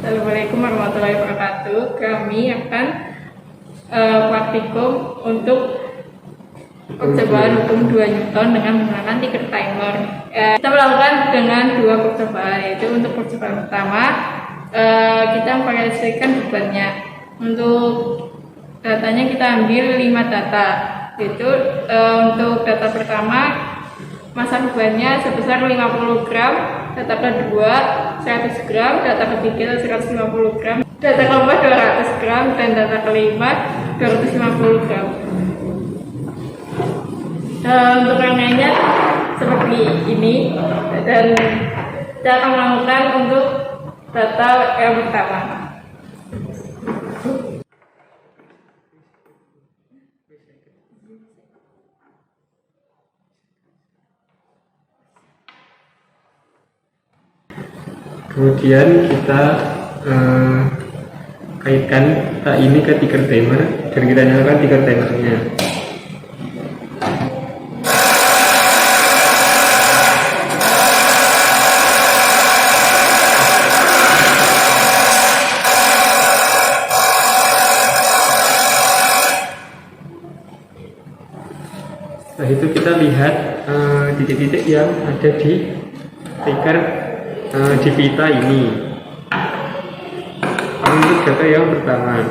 Assalamualaikum warahmatullahi wabarakatuh. Kami akan praktikum untuk percobaan hukum 2 Newton dengan menggunakan ticker timer. Kita melakukan dengan 2 percobaan, yaitu untuk percobaan pertama kita memperhatikan bebannya. Untuk datanya kita ambil 5 data, yaitu untuk data pertama masa bebannya sebesar 50 gram, data kedua 100 gram, data ketiga 150 gram, data keempat 200 gram, dan data kelima 250 gram. Untuk rangkaiannya seperti ini, dan kita akan melakukan untuk data yang pertama. Kemudian kita kaitkan ini ke ticker timer dan kita nyalakan ticker timernya. Setelah itu kita lihat titik-titik yang ada di ticker di pita ini untuk data yang pertama.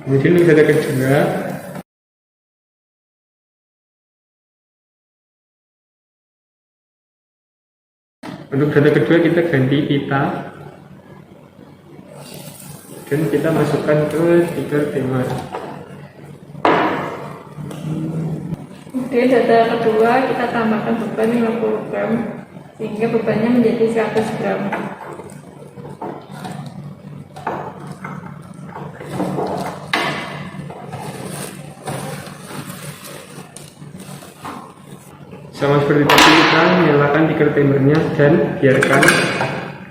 Kemudian untuk data kedua kita ganti pita dan kita masukkan ke ticker timer. Kemudian data kedua kita tambahkan beban 50 gram sehingga bebannya menjadi 100 gram. Sama seperti tadi, kita nyalakan ticker timernya dan biarkan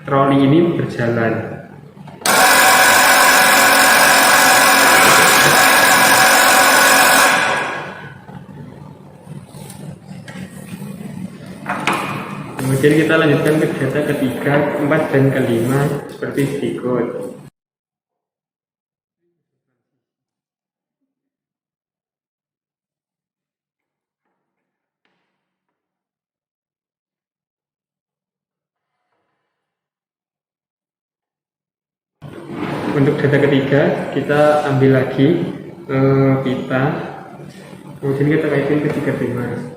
troli ini berjalan. Kemudian kita lanjutkan ke data ketiga, keempat, dan kelima seperti berikut. Untuk data ketiga kita ambil lagi pita, kemudian kita kaitin ke ticker timer.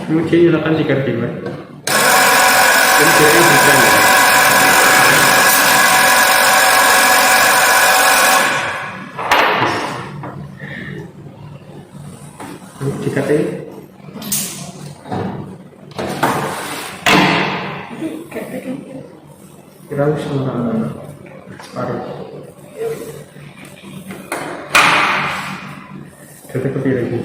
Kemudian nyalakan ticker timer dan biarkan berjalan. Dikatain kira separuh data kepilih lagi.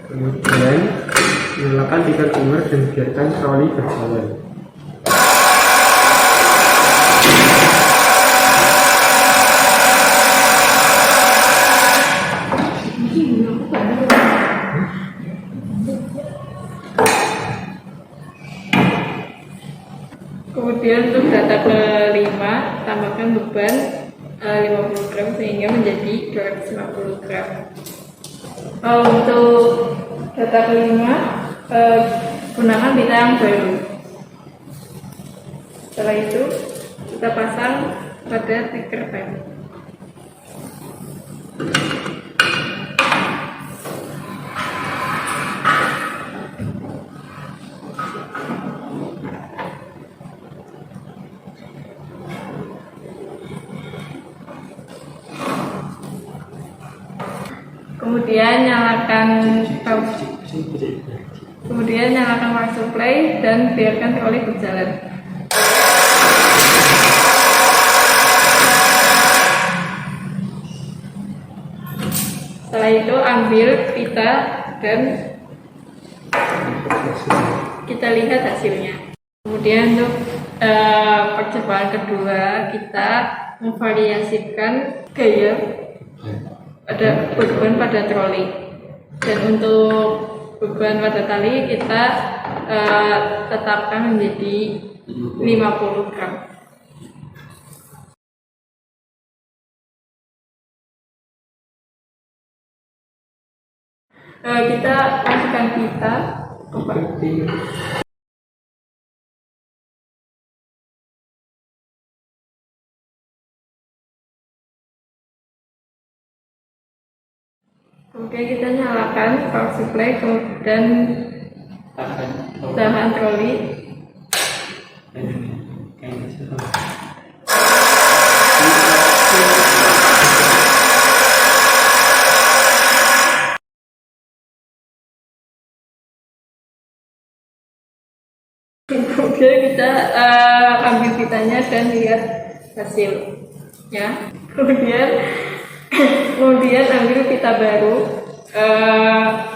Kemudian nyalakan ticker timer dan biarkan troli berjalan. Kemudian untuk data kelima tambahkan beban 50 gram sehingga menjadi 250 gram. Untuk data kelima gunakan pita yang baru. Setelah itu kita pasang pada ticker timer. Kemudian nyalakan power supply dan biarkan troli berjalan. ambil pita dan kita lihat hasilnya. Kemudian untuk percobaan kedua kita memvariasikan gaya pada beban pada troli, dan untuk beban pada tali kita tetapkan menjadi 50 gram. Kita masukkan pita. Oke, kita nyalakan power supply dan tahan troli. Kemudian kita ambil pitanya dan lihat hasilnya. Kemudian ambil pita baru,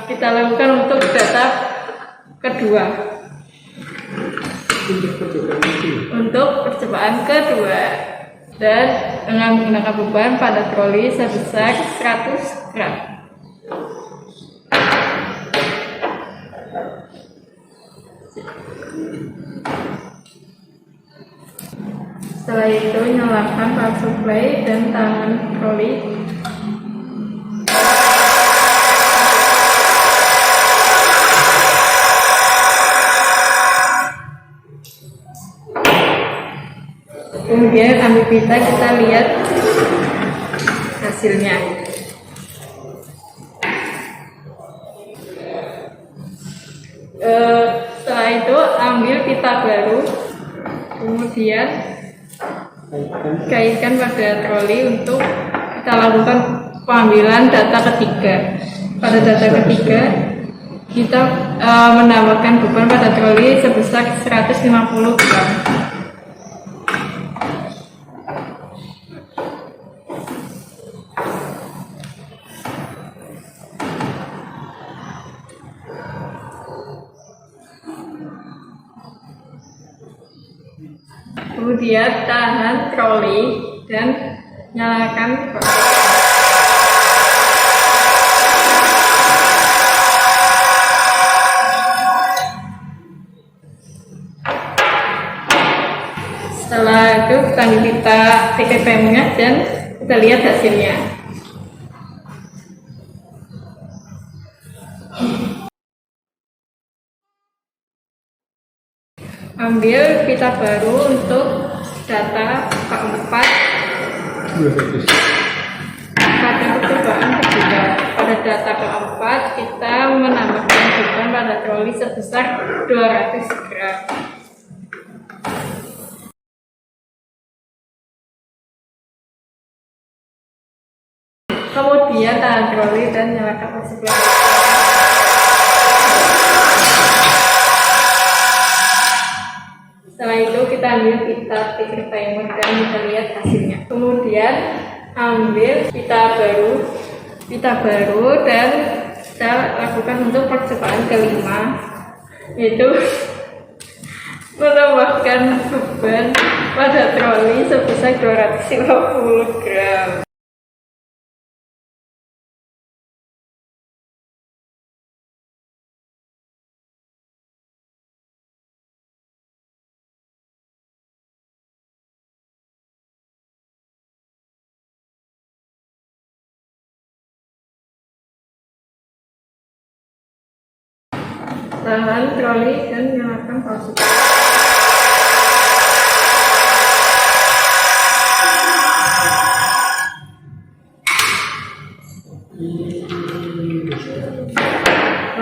kita lakukan untuk data kedua. Untuk percobaan kedua, dan dengan menggunakan beban pada troli sebesar 100 gram. Setelah itu nyalakan power supply dan tangan troli. Kemudian ambil pita, kita lihat hasilnya. Setelah itu ambil pita baru, kemudian kaitkan pada troli untuk kita lakukan pengambilan data ketiga. Pada data ketiga kita menambahkan beban pada troli sebesar 150 gram. Kemudian tahan troli dan nyalakan. Setelah itu kita pakai pemnya dan kita lihat hasilnya. Ambil pita baru untuk data keempat. Pada percobaan kedua, pada data keempat kita menambahkan beban pada troli sebesar 200 gram. Kemudian tahan troli dan nyalakan power supply. Setelah itu kita ambil pita ticker timer dan kita lihat hasilnya. Kemudian ambil pita baru dan kita lakukan untuk percobaan kelima, yaitu menambahkan beban pada troli sebesar 250 gram. Tahan troli dan nyalakan power supply.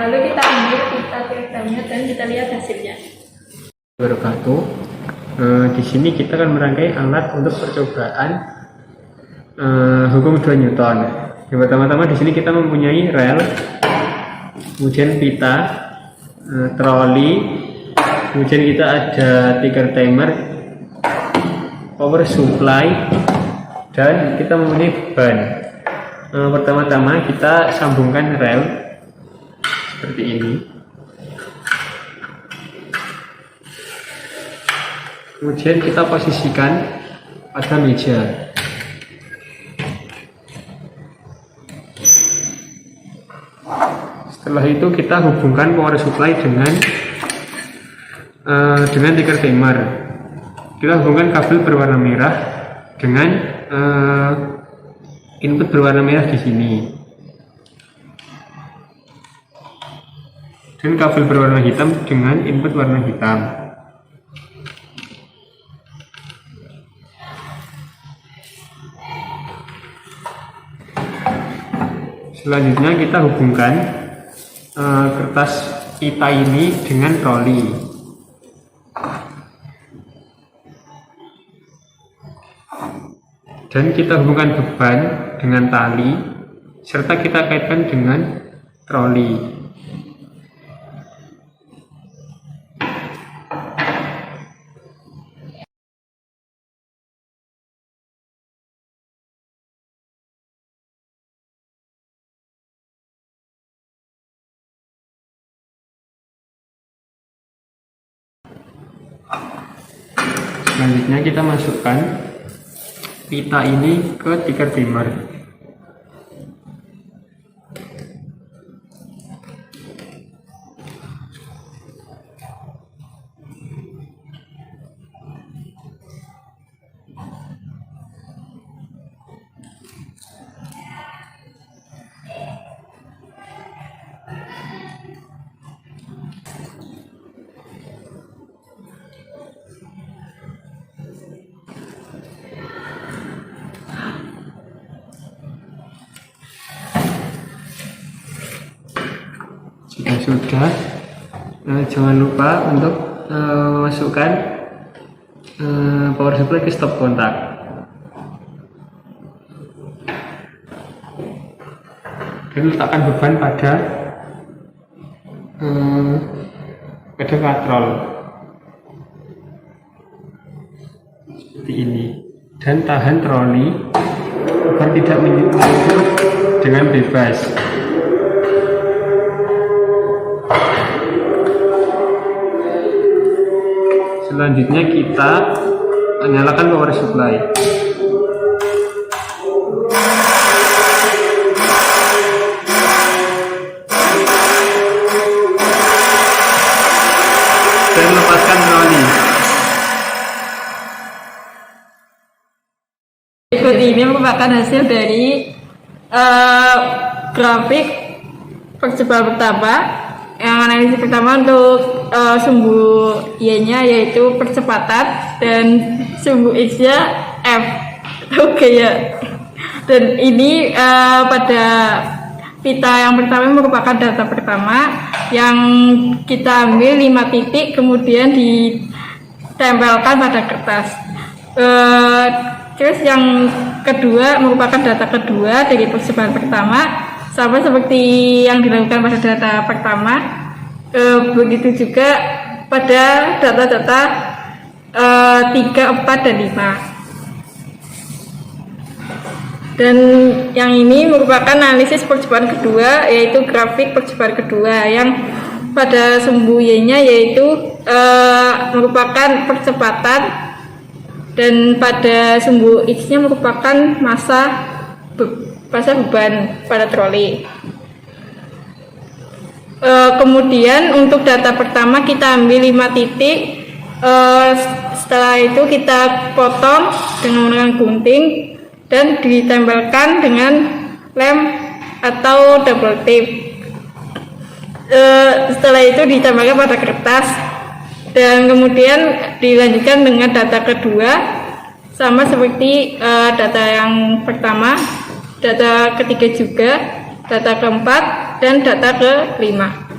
Lalu kita ambil pita tikernya dan kita lihat hasilnya. Wabarakatuh. Di sini kita akan merangkai alat untuk percobaan hukum 2 Newton. Yang pertama-tama di sini kita mempunyai rel, kemudian pita, troli, kemudian kita ada ticker timer, power supply, dan kita mempunyai beban. Pertama-tama kita sambungkan rel seperti ini. Kemudian kita posisikan pada meja. Setelah itu kita hubungkan power supply dengan ticker timer. Kita hubungkan kabel berwarna merah dengan input berwarna merah di sini, dan kabel berwarna hitam dengan input warna hitam. Selanjutnya kita hubungkan kertas pita ini dengan troli. Dan kita hubungkan beban dengan tali, serta kita kaitkan dengan troli. Selanjutnya kita masukkan pita ini ke ticker timer. Jika sudah, jangan lupa untuk masukkan power supply ke stop kontak. Dan letakkan beban pada katrol seperti ini, dan tahan troli agar tidak menyusut dengan bebas. Selanjutnya kita nyalakan power supply. Dan lepaskan troli. Berikut ini merupakan hasil dari grafik percobaan pertama. Yang analisis pertama untuk sumbu Y-nya yaitu percepatan, dan sumbu X-nya F. Oke ya. Dan ini pada pita yang pertama merupakan data pertama yang kita ambil 5 titik kemudian ditempelkan pada kertas. Terus yang kedua merupakan data kedua dari percobaan pertama, sama seperti yang dilakukan pada data pertama. Begitu juga pada data-data 3, 4, dan 5. Dan yang ini merupakan analisis percobaan kedua, yaitu grafik percobaan kedua yang pada sumbu Y-nya yaitu merupakan percepatan, dan pada sumbu X-nya merupakan massa beban pada troli. Kemudian untuk data pertama kita ambil 5 titik. Setelah itu kita potong dengan menggunakan gunting dan ditempelkan dengan lem atau double tape. Setelah itu ditempelkan pada kertas, dan kemudian dilanjutkan dengan data kedua, sama seperti data yang pertama, data ketiga juga, data keempat, dan data ke-5.